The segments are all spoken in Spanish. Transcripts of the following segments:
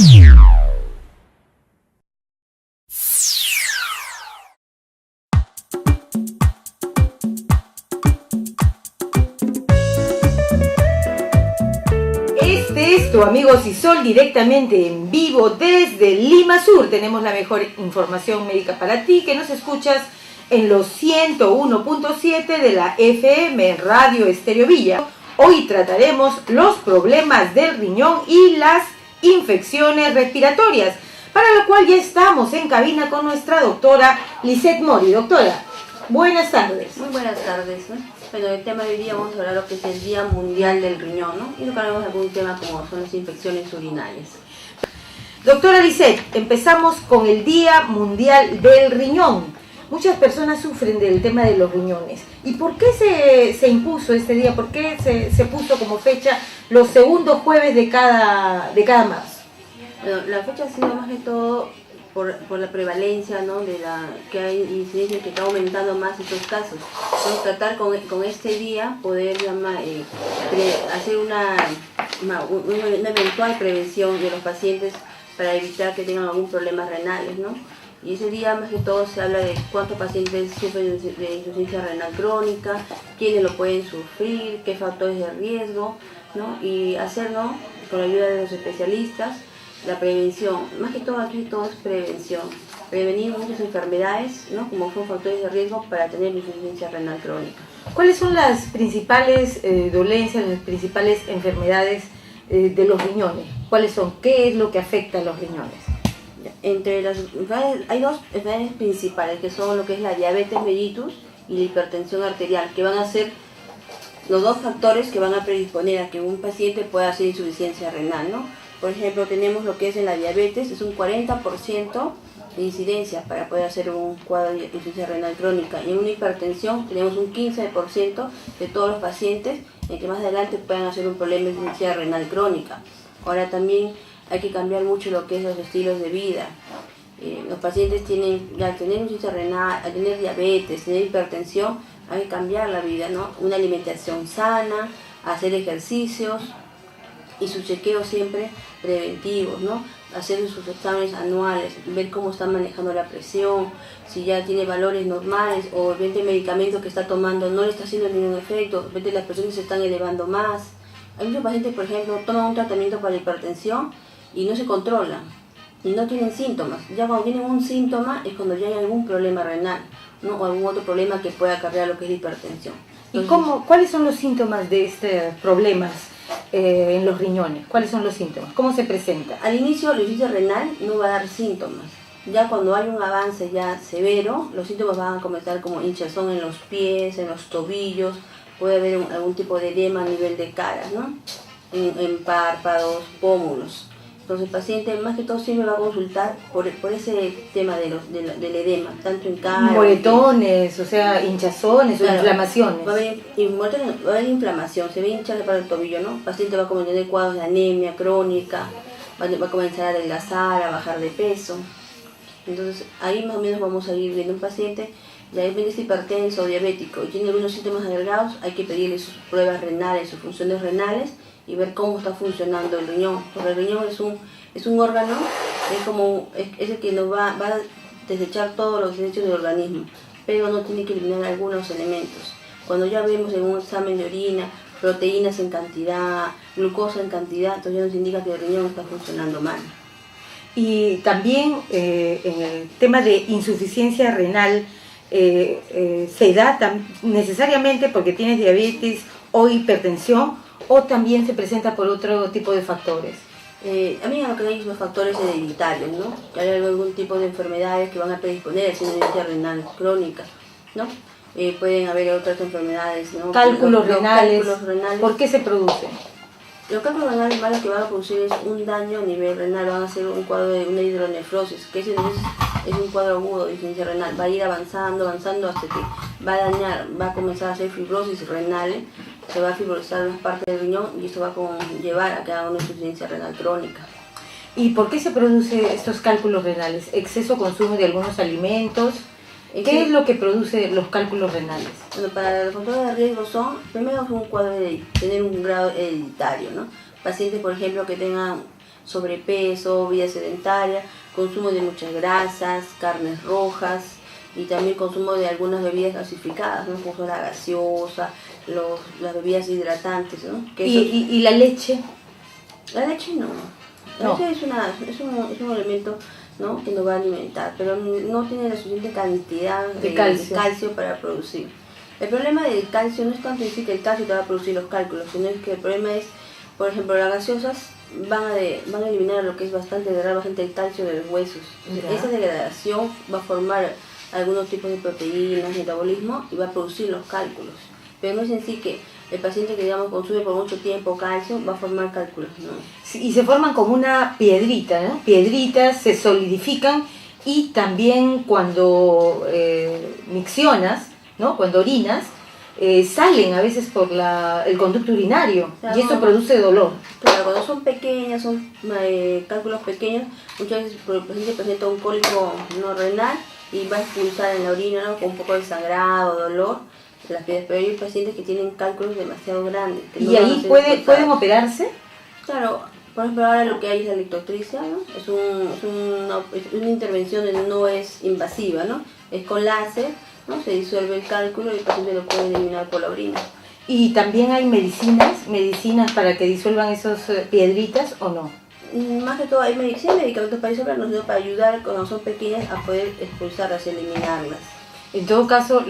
Este es tu amigo Sisol directamente en vivo desde Lima Sur. Tenemos la mejor información médica para ti, que nos escuchas en los 101.7 de la FM Radio Estéreo Villa. Hoy trataremos los problemas del riñón y las infecciones respiratorias, para lo cual ya estamos en cabina con nuestra doctora Lisette Mori. Doctora, buenas tardes. Muy buenas tardes, ¿no? Bueno, el tema de hoy día vamos a hablar de lo que es el Día Mundial del Riñón, ¿no? Y tocaremos algún tema como son las infecciones urinarias. Doctora Lisette, empezamos con el Día Mundial del Riñón. Muchas personas sufren del tema de los riñones. ¿Y por qué se impuso este día? ¿Por qué se puso como fecha los segundos jueves de cada mes? Bueno, la fecha ha sido más que todo por la prevalencia, ¿no? Que hay incidencia, que está aumentando más estos casos. Entonces, tratar con este día poder hacer una eventual prevención de los pacientes para evitar que tengan algún problema renales, ¿no? Y ese día más que todo se habla de cuántos pacientes sufren de insuficiencia renal crónica, quiénes lo pueden sufrir, qué factores de riesgo, ¿no? Y hacer, ¿no?, con la ayuda de los especialistas, la prevención. Más que todo aquí todo es prevención. Prevenir muchas enfermedades, ¿no?, como son factores de riesgo para tener insuficiencia renal crónica. ¿Cuáles son las principales dolencias, las principales enfermedades de los riñones? ¿Cuáles son? ¿Qué es lo que afecta a los riñones? Entre las enfermedades, hay dos enfermedades principales, que son lo que es la diabetes mellitus y la hipertensión arterial, que van a ser los dos factores que van a predisponer a que un paciente pueda hacer insuficiencia renal, ¿no? Por ejemplo, tenemos lo que es en la diabetes, es un 40% de incidencia para poder hacer un cuadro de insuficiencia renal crónica. Y en una hipertensión tenemos un 15% de todos los pacientes en que más adelante puedan hacer un problema de insuficiencia renal crónica. Ahora también hay que cambiar mucho lo que es los estilos de vida. Los pacientes al tener insuficiencia renal, al tener diabetes, tener hipertensión, hay que cambiar la vida, ¿no? Una alimentación sana, hacer ejercicios y sus chequeos siempre preventivos, ¿no? Hacer sus exámenes anuales, ver cómo está manejando la presión, si ya tiene valores normales o el medicamento que está tomando no le está haciendo ningún efecto, las presiones se están elevando más. Hay muchos pacientes, por ejemplo, toman un tratamiento para la hipertensión y no se controlan y no tienen síntomas. Ya cuando tienen un síntoma es cuando ya hay algún problema renal, ¿no?, o algún otro problema que pueda acarrear lo que es la hipertensión. Entonces, ¿Y cuáles son los síntomas de estos problemas en los riñones? ¿Cuáles son los síntomas? ¿Cómo se presenta? Al inicio la insuficiencia renal no va a dar síntomas. Ya cuando hay un avance ya severo, los síntomas van a comenzar como hinchazón en los pies, en los tobillos, puede haber algún tipo de edema a nivel de caras, ¿no?, en párpados, pómulos. Entonces el paciente más que todo siempre va a consultar por ese tema del edema, tanto en cara... Moretones, o sea, hinchazones, claro, o inflamaciones. Va a haber inflamación, se va a hinchar para el tobillo, ¿no? El paciente va a comenzar a tener cuadros de anemia crónica, va a comenzar a adelgazar, a bajar de peso. Entonces ahí más o menos vamos a ir viendo un paciente, ya es hipertenso o diabético y tiene algunos síntomas agregados, hay que pedirle sus pruebas renales, sus funciones renales, y ver cómo está funcionando el riñón, porque el riñón es un órgano, es el que nos va a desechar todos los desechos del organismo, pero no tiene que eliminar algunos elementos. Cuando ya vemos en un examen de orina proteínas en cantidad, glucosa en cantidad, entonces ya nos indica que el riñón está funcionando mal. Y también en el tema de insuficiencia renal, se da necesariamente porque tienes diabetes o hipertensión, o también se presenta por otro tipo de factores. A mí lo que hay son factores hereditarios, ¿no? Que hay algún tipo de enfermedades que van a predisponer a insuficiencia renal crónica, ¿no? Pueden haber otras enfermedades, ¿no? Cálculos renales. Cálculos renales. ¿Por qué se producen? Los cálculos renales malos que van a producir es un daño a nivel renal, van a ser un cuadro de una hidronefrosis, que es un cuadro agudo de insuficiencia renal, va a ir avanzando hasta que va a dañar, va a comenzar a hacer fibrosis renal, se va a fibrosar las partes del riñón y esto va a llevar a que haga una insuficiencia renal crónica. ¿Y por qué se producen estos cálculos renales? ¿Exceso consumo de algunos alimentos? ¿Qué es lo que produce los cálculos renales? Bueno, para los factores de riesgo son, primero un cuadro de tener un grado hereditario, ¿no? Pacientes, por ejemplo, que tengan sobrepeso, vida sedentaria, consumo de muchas grasas, carnes rojas y también consumo de algunas bebidas gasificadas, ¿no? Como son la gaseosa, las bebidas hidratantes, ¿no? ¿Y la leche? La leche no. La leche es un elemento, ¿no?, que nos va a alimentar, pero no tiene la suficiente cantidad de calcio para producir. El problema del calcio no es tanto decir que el calcio te va a producir los cálculos, sino que el problema es, por ejemplo, las gaseosas van a eliminar lo que es bastante el calcio de los huesos. Esa degradación va a formar algunos tipos de proteínas, metabolismo, y va a producir los cálculos. Pero no es en sí que el paciente que, digamos, consume por mucho tiempo calcio va a formar cálculos, ¿no? Sí, y se forman como una piedrita, ¿no? Piedritas, se solidifican, y también cuando miccionas, ¿no?, cuando orinas, salen a veces por el conducto urinario, claro, y esto produce dolor. Claro, cuando son pequeñas, son cálculos pequeños, muchas veces el paciente presenta un cólico no renal y va a expulsar en la orina, ¿no?, con un poco de sangrado, dolor, pero hay pacientes que tienen cálculos demasiado grandes. Que ¿Y ahí pueden operarse? Claro, por ejemplo, ahora lo que hay es la lictotripsia, ¿no? Es una intervención que no es invasiva, ¿no? Es con láser, ¿no? Se disuelve el cálculo y el paciente lo puede eliminar por la orina. ¿Y también hay medicinas para que disuelvan esas piedritas o no? Más que todo hay medicamentos para eso, pero para ayudar cuando son pequeñas a poder expulsarlas y eliminarlas. En todo caso,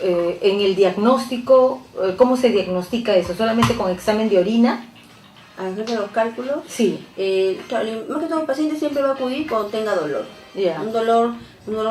en el diagnóstico, ¿cómo se diagnostica eso? ¿Solamente con examen de orina? A de los cálculos, sí. Claro, más que todo el paciente siempre va a acudir cuando tenga dolor. Yeah. Un dolor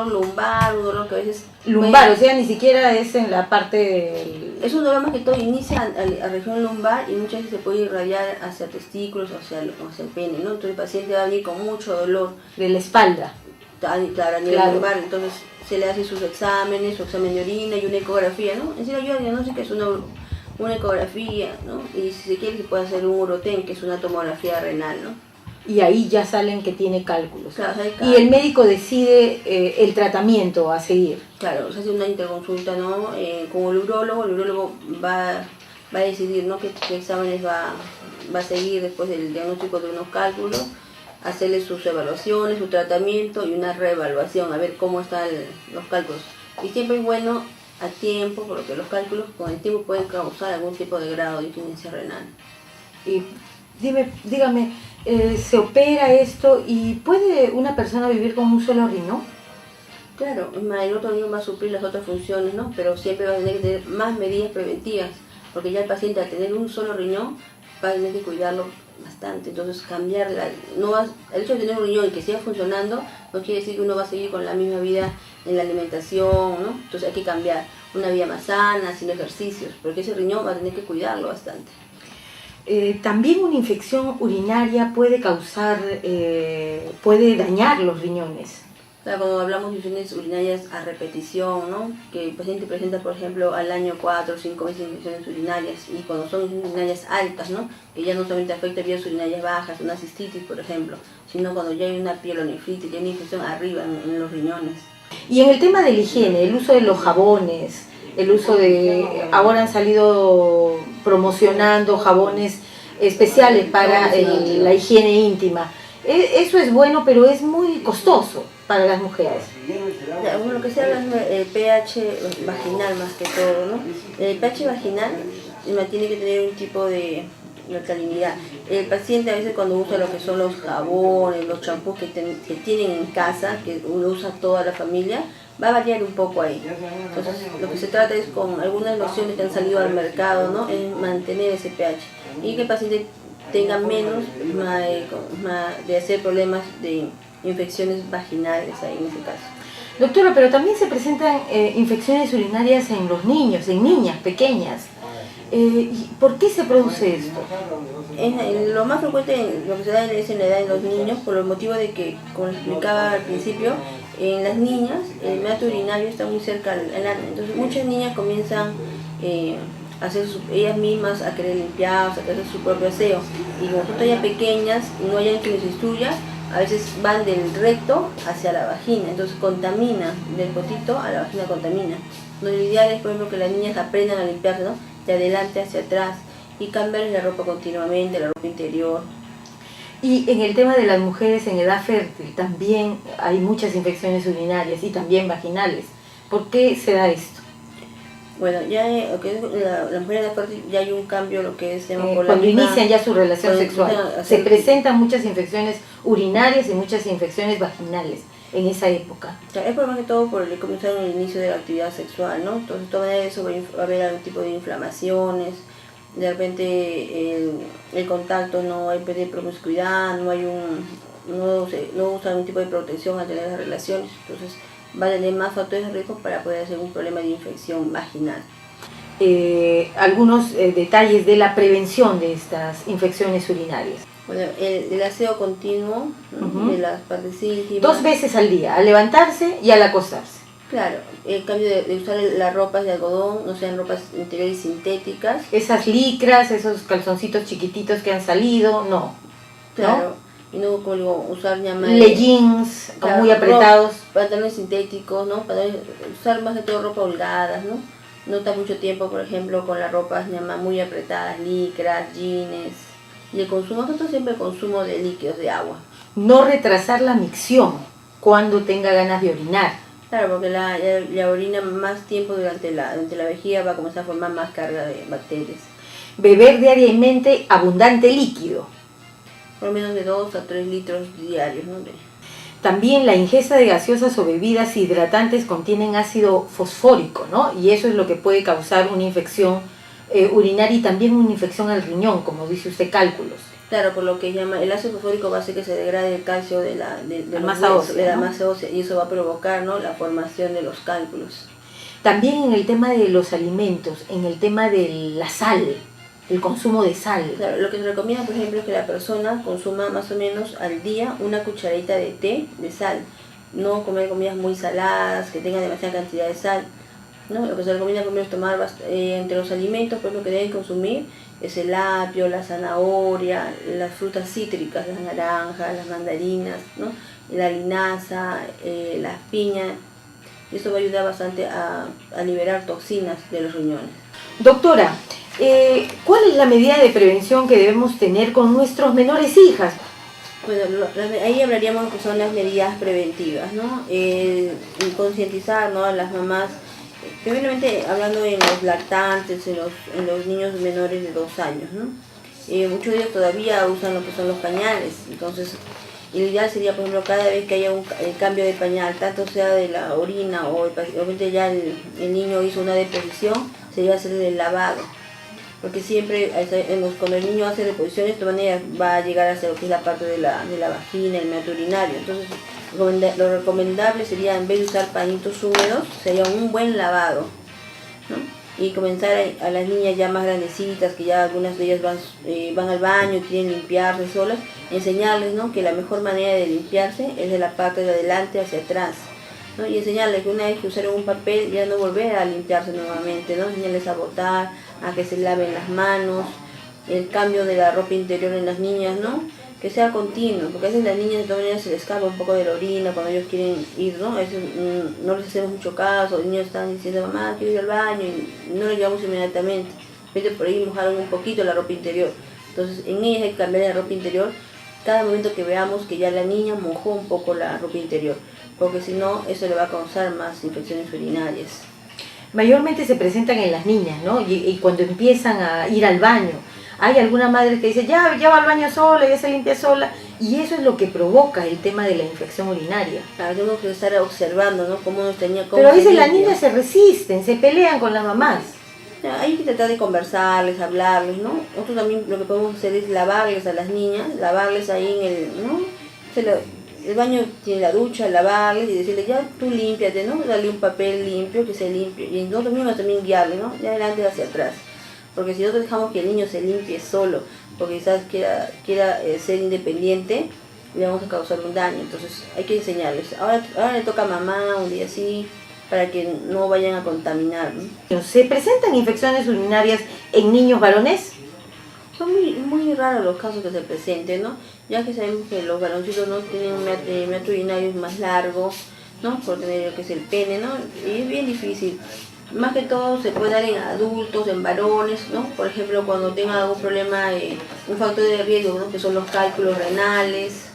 lumbar, un dolor que a veces... Lumbar, o sea, ni siquiera es en la parte... Es un dolor más que todo inicia a la región lumbar y muchas veces se puede irradiar hacia testículos o hacia el pene, ¿no? Entonces el paciente va a venir con mucho dolor. De la espalda. Claro, a nivel lumbar, entonces se le hace sus exámenes, su examen de orina y una ecografía, ¿no? En sí la ayuda diagnóstica es una ecografía, ¿no? Y si se quiere se puede hacer un uroten, que es una tomografía renal, ¿no? Y ahí ya salen que tiene cálculos. Claro, y el médico decide el tratamiento a seguir. Claro, se hace una interconsulta, ¿no? Con el urólogo va a decidir, ¿no?, qué exámenes va a seguir después del diagnóstico de unos cálculos, hacerle sus evaluaciones, su tratamiento y una reevaluación, a ver cómo están los cálculos. Y siempre es bueno a tiempo, porque los cálculos con el tiempo pueden causar algún tipo de grado de insuficiencia renal. Y dígame, ¿se opera esto y puede una persona vivir con un solo riñón? Claro, el otro riñón va a suplir las otras funciones, ¿no? Pero siempre va a tener que tener más medidas preventivas, porque ya el paciente al tener un solo riñón va a tener que cuidarlo bastante. Entonces el hecho de tener un riñón y que siga funcionando no quiere decir que uno va a seguir con la misma vida en la alimentación, ¿no? Entonces hay que cambiar una vida más sana, haciendo ejercicios, porque ese riñón va a tener que cuidarlo bastante. También una infección urinaria puede puede dañar los riñones. Claro, cuando hablamos de infecciones urinarias a repetición, ¿no?, que el paciente presenta, por ejemplo, al año 4 o 5 veces infecciones urinarias, y cuando son infecciones urinarias altas, ¿no?, que ya no solamente afecta vías urinarias bajas, una cistitis, por ejemplo, sino cuando ya hay una pielonefritis, ya hay una infección arriba en los riñones. Y en el tema de la higiene, el uso de los jabones, ahora han salido promocionando jabones especiales para la higiene íntima. Eso es bueno, pero es muy costoso para las mujeres. Bueno, lo que se habla es el pH vaginal más que todo, ¿no? El pH vaginal tiene que tener un tipo de alcalinidad. El paciente a veces cuando usa lo que son los jabones, los champús que tienen en casa, que uno usa toda la familia, va a variar un poco ahí. Entonces lo que se trata es con algunas lociones que han salido al mercado, ¿no?, en mantener ese pH y que el paciente tenga menos de hacer problemas de infecciones vaginales ahí en ese caso. Doctora, pero también se presentan infecciones urinarias en los niños, en niñas pequeñas. ¿Por qué se produce esto? Lo más frecuente, lo que se da es en la edad de los niños, por el motivo de que, como explicaba al principio, en las niñas el meato urinario está muy cerca al ano. Entonces muchas niñas comienzan a hacer ellas mismas, a querer limpiarse, a hacer su propio aseo. Y como son todavía pequeñas y no hayan hecho ni su instruya, a veces van del recto hacia la vagina, entonces contamina, del potito a la vagina contamina. Lo ideal es, por ejemplo, que las niñas aprendan a limpiarse, ¿no?, de adelante hacia atrás, y cambiarles la ropa continuamente, la ropa interior. Y en el tema de las mujeres en edad fértil también hay muchas infecciones urinarias y también vaginales. ¿Por qué se da esto? Bueno, ya lo que es la mujer de fértil ya hay un cambio, lo que es por la cuando misma, inician ya su relación sexual, se hacer, presentan muchas infecciones urinarias y muchas infecciones vaginales en esa época. O sea, es por más que todo por el comenzar el inicio de la actividad sexual, ¿no? Entonces, todo eso va a haber algún tipo de inflamaciones, de repente el contacto, no hay de promiscuidad, no hay no usa algún tipo de protección al tener las relaciones, entonces va a tener más factores de riesgo para poder hacer un problema de infección vaginal. Algunos detalles de la prevención de estas infecciones urinarias. Bueno, el aseo continuo, ¿no? De las partes íntimas. 2 veces al día, al levantarse y al acostarse. Claro, el cambio de usar las ropas de algodón, no sean ropas interiores sintéticas. Esas licras, esos calzoncitos chiquititos que han salido, no. Claro, ¿no? Y no como digo, usar leggings, claro, muy apretados. Pantalones sintéticos, ¿no? Usar más de todo ropa holgada, ¿no? No estar mucho tiempo, por ejemplo, con las ropas muy apretadas, licras, jeans. Y el consumo, nosotros siempre el consumo de líquidos, de agua. No retrasar la micción cuando tenga ganas de orinar. Claro, porque la orina más tiempo durante la vejiga va a comenzar a formar más carga de bacterias. Beber diariamente abundante líquido. Por lo menos de 2 a 3 litros diarios, ¿no? También la ingesta de gaseosas o bebidas hidratantes contienen ácido fosfórico, ¿no? Y eso es lo que puede causar una infección urinaria y también una infección al riñón, como dice usted, cálculos. Claro, por lo que llama el ácido fosfórico va a hacer que se degrade el calcio de la masa ósea, de la masa ósea, y eso va a provocar, ¿no?, la formación de los cálculos. También en el tema de los alimentos, en el tema de la sal, el consumo de sal. Claro, lo que se recomienda, por ejemplo, es que la persona consuma más o menos al día una cucharadita de té de sal. No comer comidas muy saladas, que tengan demasiada cantidad de sal, ¿no? Lo que se recomienda primero es tomar entre los alimentos, por ejemplo, que deben consumir es el apio, la zanahoria, las frutas cítricas, las naranjas, las mandarinas, ¿no?, la linaza, las piñas. Eso va a ayudar bastante a liberar toxinas de los riñones. Doctora, ¿cuál es la medida de prevención que debemos tener con nuestros menores hijas? Bueno, ahí hablaríamos que son las medidas preventivas, ¿no? Concientizar, ¿no?, a las mamás, primeramente hablando en los lactantes, en los niños menores de 2 años, ¿no? Muchos de ellos todavía usan lo que son los pañales, entonces lo ideal sería, por ejemplo, cada vez que haya el cambio de pañal, tanto sea de la orina o obviamente ya el niño hizo una deposición, sería hacer el lavado. Porque siempre cuando el niño hace deposiciones, de esta manera va a llegar hacia lo que es la parte de la vagina, el meato urinario. Entonces, lo recomendable sería, en vez de usar pañitos húmedos, sería un buen lavado, ¿no? Y comenzar a las niñas ya más grandecitas, que ya algunas de ellas van al baño y quieren limpiarse solas, enseñarles, ¿no?, que la mejor manera de limpiarse es de la parte de adelante hacia atrás, ¿no? Y enseñarles que una vez que usaron un papel, ya no volver a limpiarse nuevamente, ¿no? Enseñarles a botar, a que se laven las manos, el cambio de la ropa interior en las niñas, ¿no?, que sea continuo, porque a veces las niñas de todas maneras se les escapa un poco de la orina cuando ellos quieren ir, ¿no? A veces no les hacemos mucho caso, los niños están diciendo, mamá, quiero ir al baño, y no los llevamos inmediatamente. Por ahí mojaron un poquito la ropa interior, entonces en ellas hay que cambiar la ropa interior cada momento que veamos que ya la niña mojó un poco la ropa interior, porque si no, eso le va a causar más infecciones urinarias. Mayormente se presentan en las niñas, ¿no? Y cuando empiezan a ir al baño, hay alguna madre que dice, ya va al baño sola, ya se limpia sola, y eso es lo que provoca el tema de la infección urinaria. Claro, tenemos que estar observando, ¿no?, cómo nos tenía. Pero a veces las niñas se resisten, se pelean con las mamás. Hay que tratar de conversarles, hablarles, ¿no? Nosotros también lo que podemos hacer es lavarles a las niñas, lavarles ahí en el, ¿no? El baño tiene la ducha, lavarles y decirles, ya tú límpiate, ¿no? Darle un papel limpio, que se limpie. Y nosotros mismos también guiarle, ¿no?, de adelante hacia atrás. Porque si nosotros dejamos que el niño se limpie solo, porque quizás quiera ser independiente, le vamos a causar un daño. Entonces hay que enseñarles. Ahora le toca a mamá un día así, para que no vayan a contaminar, ¿no? ¿Se presentan infecciones urinarias en niños varones? Son muy raros los casos que se presenten, ¿no? Ya que sabemos que los varoncitos no tienen un meato urinario más largo, ¿no?, por tener lo que es el pene, ¿no? Y es bien difícil. Más que todo se puede dar en adultos, en varones, ¿no? Por ejemplo, cuando tengan algún problema, un factor de riesgo, ¿no? Que son los cálculos renales,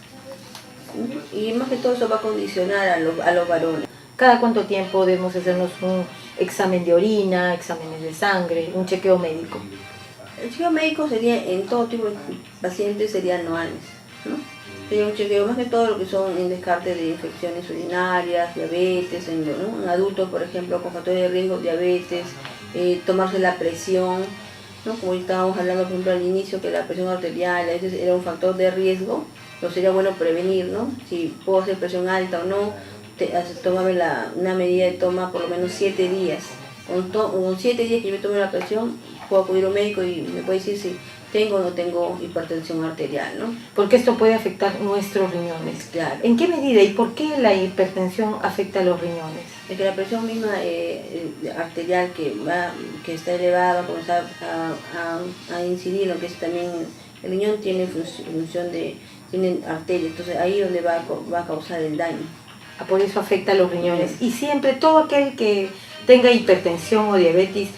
¿no? Y más que todo eso va a condicionar a los varones. ¿Cada cuánto tiempo debemos hacernos un examen de orina, exámenes de sangre, un chequeo médico? El chequeo médico sería, en todo tipo de pacientes, sería anuales, ¿no? Sería un chequeo más que todo lo que son en descarte de infecciones urinarias, diabetes, ¿no? En adultos, por ejemplo, con factores de riesgo, diabetes, tomarse la presión, ¿no? Como estábamos hablando, por ejemplo, al inicio, que la presión arterial a veces era un factor de riesgo, pero sería bueno prevenir, ¿no? Si puedo hacer presión alta o no, tomarme una medida de toma por lo menos 7 días. Con 7 días que yo me tome la presión, puedo acudir a un médico y me puede decir si tengo o no tengo hipertensión arterial, ¿no? Porque esto puede afectar nuestros riñones. Claro. ¿En qué medida y por qué la hipertensión afecta a los riñones? Es que la presión misma arterial que está elevada va a comenzar a incidir, lo que es también el riñón tiene tiene arterias, entonces ahí es donde va a causar el daño. Por eso afecta a los riñones. Y siempre todo aquel que tenga hipertensión o diabetes,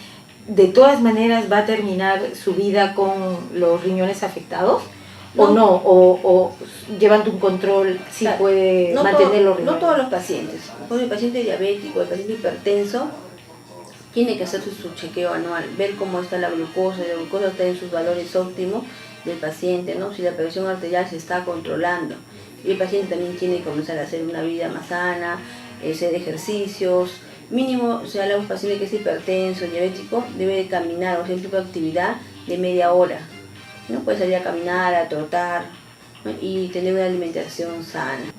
de todas maneras va a terminar su vida con los riñones afectados. ¿O no? ¿O llevando un control sí puede mantener los riñones? No todos los pacientes. El paciente diabético, el paciente hipertenso, tiene que hacerse su chequeo anual, ver cómo está la glucosa está en sus valores óptimos del paciente, ¿no? Si la presión arterial se está controlando. Y el paciente también tiene que comenzar a hacer una vida más sana, hacer ejercicios. Mínimo, si hablamos de un paciente que es hipertenso, diabético, debe de caminar o hacer un tipo de actividad de media hora, ¿no? Puede salir a caminar, a trotar, ¿no? Y tener una alimentación sana.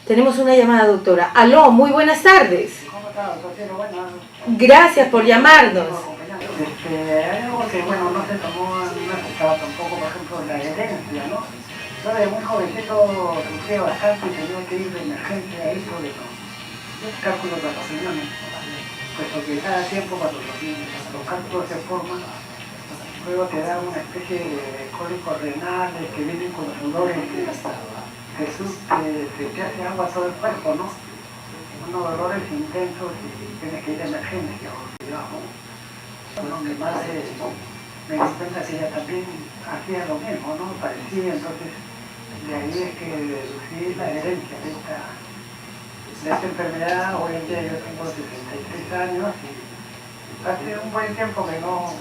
Tenemos una llamada, doctora. Aló, muy buenas tardes. ¿Cómo está, doctor? Buenas. Gracias por llamarnos. Hay algo que, bueno, no se tomó, no se afectaba tampoco, por ejemplo, la herencia, ¿no? Yo de muy jovencito sufría bastante y tenía que ir de emergencia a eso de los cálculos de los riñones, puesto que cada tiempo cuando los cálculos se forman, luego te da una especie de cólicos renales que vienen con los sudores que te hace agua todo el cuerpo, ¿no? Unos dolores intensos y tienes que ir de emergencia, digamos. Mi madre me di cuenta que ella también hacía lo mismo, ¿no? Parecía, entonces de ahí es que deducí la herencia de esta enfermedad. Hoy en día yo tengo 63 años y hace un buen tiempo que no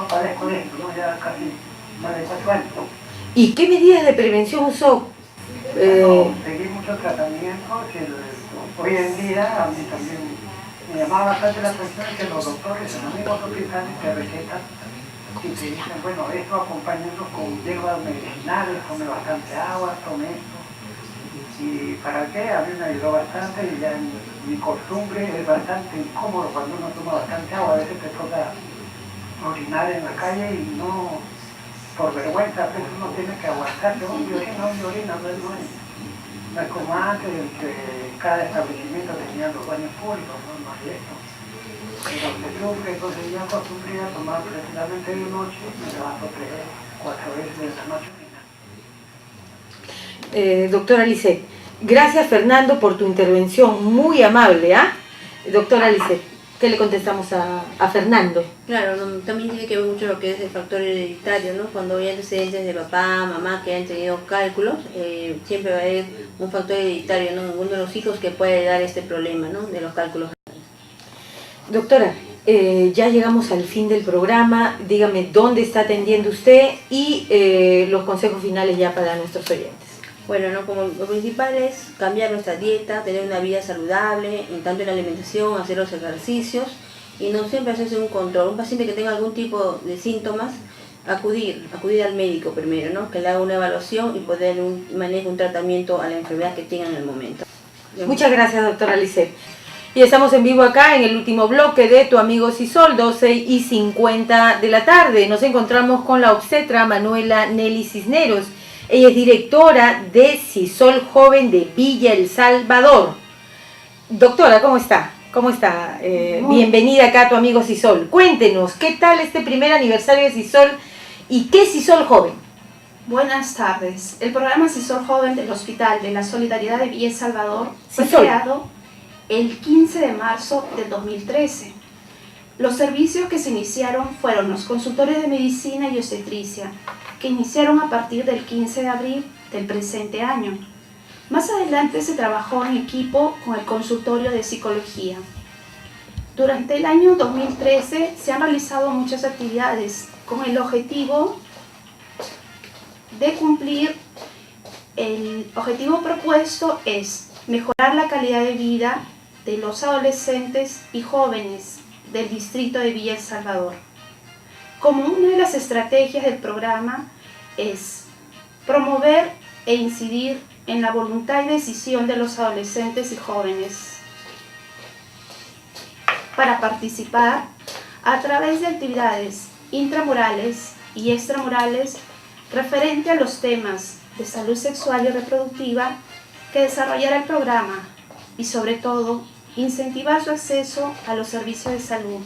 padezco de esto, ¿no? Ya casi más de 4 años. ¿Y qué medidas de prevención usó? Seguí muchos tratamientos y hoy en día a mí también me llamaba bastante la atención que los doctores en los mismos hospitales te recetan y te dicen, bueno, esto acompañando con hierbas medicinales, tome bastante agua, tome esto. ¿Y para qué? A mí me ayudó bastante y ya mi costumbre es bastante incómodo cuando uno toma bastante agua. A veces te toca orinar en la calle y no, por vergüenza, a veces uno tiene que aguantarse, un orina, no es como antes, que cada establecimiento tenía los baños públicos, no hay esto. Pero se sufre, entonces yo acostumbré a tomar precisamente de noche, me levanto 3, 4 veces de la noche. Doctora Lisset, gracias Fernando por tu intervención, muy amable, ¿ah? Doctora Lisset, ¿qué le contestamos a Fernando? Claro, también tiene que ver mucho lo que es el factor hereditario, ¿no? Cuando hay antecedentes de papá, mamá que han tenido cálculos, siempre va a haber un factor hereditario, ¿no? Uno de los hijos que puede dar este problema, ¿no? De los cálculos. Doctora, ya llegamos al fin del programa, dígame dónde está atendiendo usted y los consejos finales ya para nuestros oyentes. Bueno, ¿no? Como lo principal es cambiar nuestra dieta, tener una vida saludable, en tanto en la alimentación, hacer los ejercicios y no siempre hacerse un control. Un paciente que tenga algún tipo de síntomas, acudir al médico primero, ¿no? Que le haga una evaluación y poder manejar un tratamiento a la enfermedad que tenga en el momento. Muchas gracias, doctora Lisset. Y estamos en vivo acá en el último bloque de Tu Amigo Sisol, 12:50 de la tarde. Nos encontramos con la obstetra Manuela Nelly Cisneros. Ella es directora de Sisol Joven de Villa El Salvador. Doctora, ¿cómo está? ¿Cómo está? Bienvenida acá a Tu Amigo Sisol. Cuéntenos, ¿qué tal este primer aniversario de Sisol y qué es Sisol Joven? Buenas tardes. El programa Sisol Joven del Hospital de la Solidaridad de Villa El Salvador fue Sisol. creado el 15 de marzo del 2013. Los servicios que se iniciaron fueron los consultorios de medicina y obstetricia, que iniciaron a partir del 15 de abril del presente año. Más adelante se trabajó en equipo con el consultorio de psicología. Durante el año 2013 se han realizado muchas actividades con el objetivo de cumplir. El objetivo propuesto es mejorar la calidad de vida de los adolescentes y jóvenes del distrito de Villa El Salvador. Como una de las estrategias del programa es promover e incidir en la voluntad y decisión de los adolescentes y jóvenes para participar a través de actividades intramurales y extramurales referente a los temas de salud sexual y reproductiva que desarrollará el programa y sobre todo incentivar su acceso a los servicios de salud,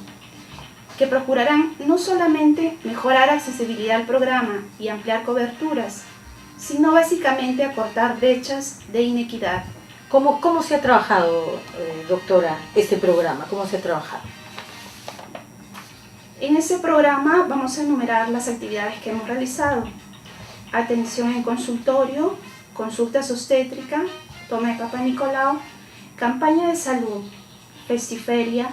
que procurarán no solamente mejorar accesibilidad al programa y ampliar coberturas, sino básicamente acortar brechas de inequidad. ¿Cómo se ha trabajado, doctora, este programa? ¿Cómo se ha trabajado? En ese programa vamos a enumerar las actividades que hemos realizado. Atención en consultorio, consultas obstétricas, toma de Papa Nicolau, campaña de salud, festiferia,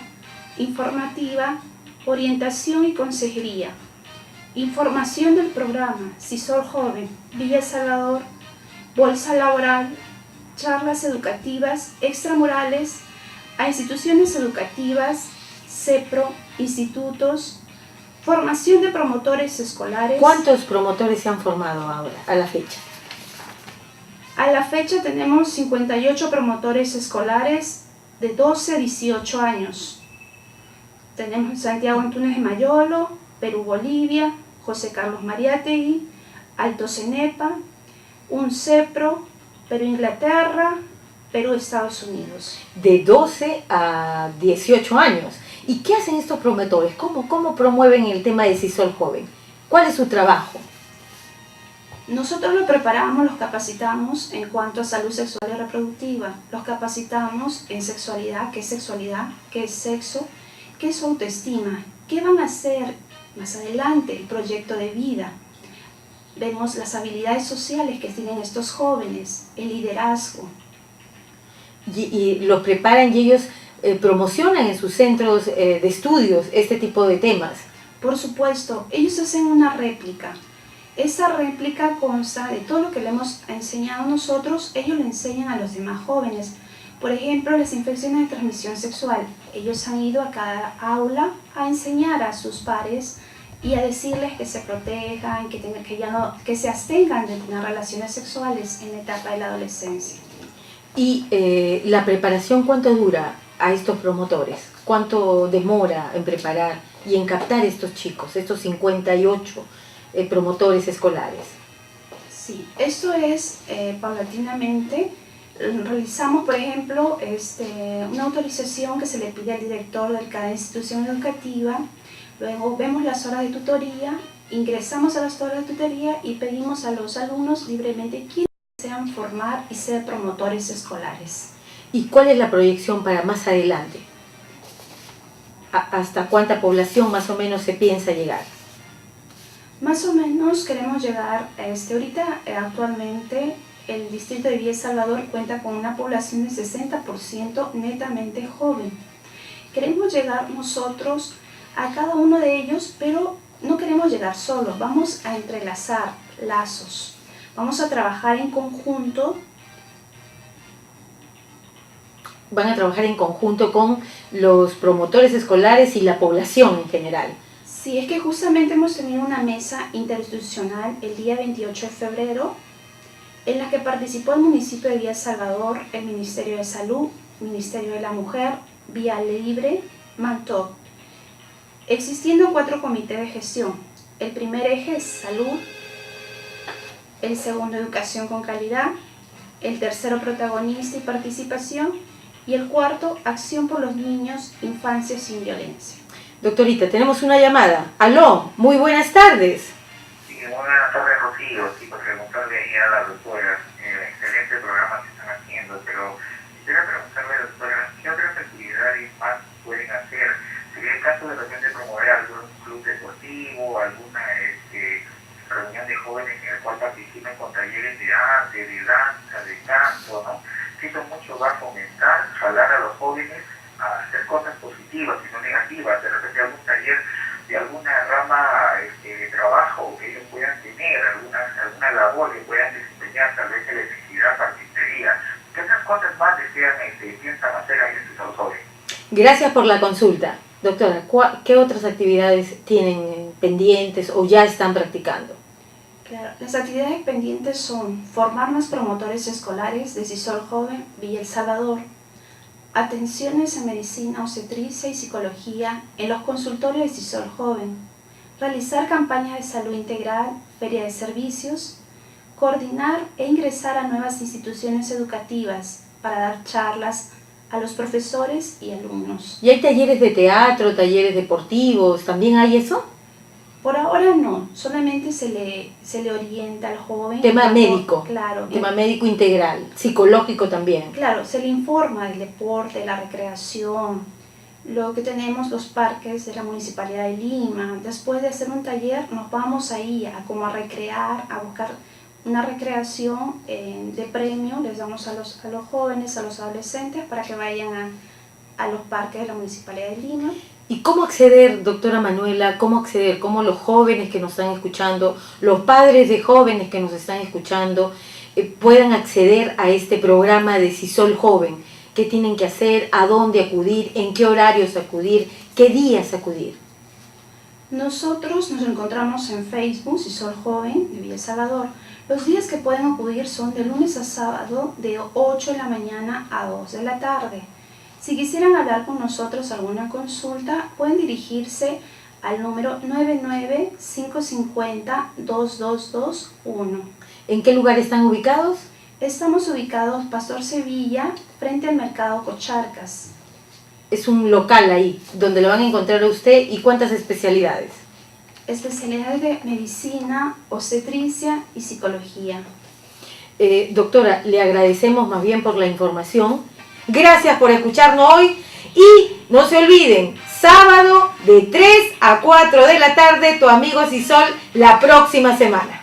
informativa, orientación y consejería, información del programa CISOL Joven, Villa El Salvador, bolsa laboral, charlas educativas extramurales a instituciones educativas, CEPRO, institutos, formación de promotores escolares. ¿Cuántos promotores se han formado ahora, a la fecha? A la fecha tenemos 58 promotores escolares de 12 a 18 años. Tenemos Santiago Antunes de Mayolo, Perú-Bolivia, José Carlos Mariátegui, Alto Cenepa, un CEPRO, Perú-Inglaterra, Perú-Estados Unidos. De 12 a 18 años. ¿Y qué hacen estos promotores? ¿Cómo promueven el tema de CISOL Joven? ¿Cuál es su trabajo? Nosotros los preparamos, los capacitamos en cuanto a salud sexual y reproductiva. Los capacitamos en sexualidad, qué es sexo, qué es su autoestima, qué van a hacer más adelante, el proyecto de vida. Vemos las habilidades sociales que tienen estos jóvenes, el liderazgo. Y los preparan y ellos promocionan en sus centros de estudios este tipo de temas. Por supuesto, ellos hacen una réplica. Esa réplica consta de todo lo que le hemos enseñado nosotros, ellos le enseñan a los demás jóvenes. Por ejemplo, las infecciones de transmisión sexual. Ellos han ido a cada aula a enseñar a sus pares y a decirles que se protejan, que se abstengan de tener relaciones sexuales en la etapa de la adolescencia. ¿Y la preparación cuánto dura a estos promotores? ¿Cuánto demora en preparar y en captar estos chicos, estos 58 promotores escolares? Sí, esto es paulatinamente. Realizamos, por ejemplo, una autorización que se le pide al director de cada institución educativa, luego vemos las horas de tutoría, ingresamos a las horas de tutoría y pedimos a los alumnos libremente quienes desean formar y ser promotores escolares. ¿Y cuál es la proyección para más adelante? ¿Hasta cuánta población más o menos se piensa llegar? Más o menos queremos llegar, ahorita actualmente el distrito de Villa El Salvador cuenta con una población de 60% netamente joven. Queremos llegar nosotros a cada uno de ellos, pero no queremos llegar solos, vamos a entrelazar lazos, vamos a trabajar en conjunto. Van a trabajar en conjunto con los promotores escolares y la población en general. Sí, es que justamente hemos tenido una mesa interinstitucional el día 28 de febrero, en la que participó el municipio de Villa El Salvador, el Ministerio de Salud, Ministerio de la Mujer, Vía Libre, Mantop, existiendo 4 comités de gestión. El primer eje es salud, el segundo educación con calidad, el tercero protagonista y participación y el cuarto acción por los niños, infancia sin violencia. Doctorita, tenemos una llamada. Aló, muy buenas tardes. Sí, buenas tardes, Rocío. Sí, por preguntarle ahí a la doctora, excelente programa que están haciendo, pero quisiera preguntarle, doctora, ¿qué otras actividades más pueden hacer? Sería el caso de los de danza, de canto, ¿no? Que eso mucho va a fomentar, jalar a los jóvenes a hacer cosas positivas y no negativas, de repente algún taller de alguna rama de trabajo que ellos puedan tener, alguna labor que puedan desempeñar, tal vez electricidad, carpintería. ¿Qué otras cosas más piensan hacer ahí en sus jóvenes? Gracias por la consulta. Doctora, ¿qué otras actividades tienen pendientes o ya están practicando? Claro, las actividades pendientes son formar más promotores escolares de CISOL Joven Villa El Salvador, atenciones en medicina, obstetricia y psicología en los consultorios de CISOL Joven, realizar campañas de salud integral, feria de servicios, coordinar e ingresar a nuevas instituciones educativas para dar charlas a los profesores y alumnos. ¿Y hay talleres de teatro, talleres deportivos? ¿También hay eso? Por ahora no, solamente se le orienta al joven. Tema médico. Claro. Tema médico integral, psicológico también. Claro, se le informa del deporte, la recreación, lo que tenemos los parques de la Municipalidad de Lima. Después de hacer un taller nos vamos ahí a recrear, a buscar una recreación de premio, les damos a los jóvenes, a los adolescentes para que vayan a los parques de la Municipalidad de Lima. ¿Y cómo acceder, doctora Manuela, cómo los jóvenes que nos están escuchando, los padres de jóvenes que nos están escuchando, puedan acceder a este programa de CISOL Joven? ¿Qué tienen que hacer? ¿A dónde acudir? ¿En qué horarios acudir? ¿Qué días acudir? Nosotros nos encontramos en Facebook, CISOL Joven de Villa El Salvador. Los días que pueden acudir son de lunes a sábado de 8 de la mañana a 2 de la tarde. Si quisieran hablar con nosotros alguna consulta, pueden dirigirse al número 99550-2221. ¿En qué lugar están ubicados? Estamos ubicados Pastor Sevilla, frente al Mercado Cocharcas. Es un local ahí, donde lo van a encontrar a usted. ¿Y cuántas especialidades? Especialidades de medicina, obstetricia y psicología. Doctora, le agradecemos más bien por la información. Gracias por escucharnos hoy y no se olviden, sábado de 3 a 4 de la tarde, tu amigo CISOL la próxima semana.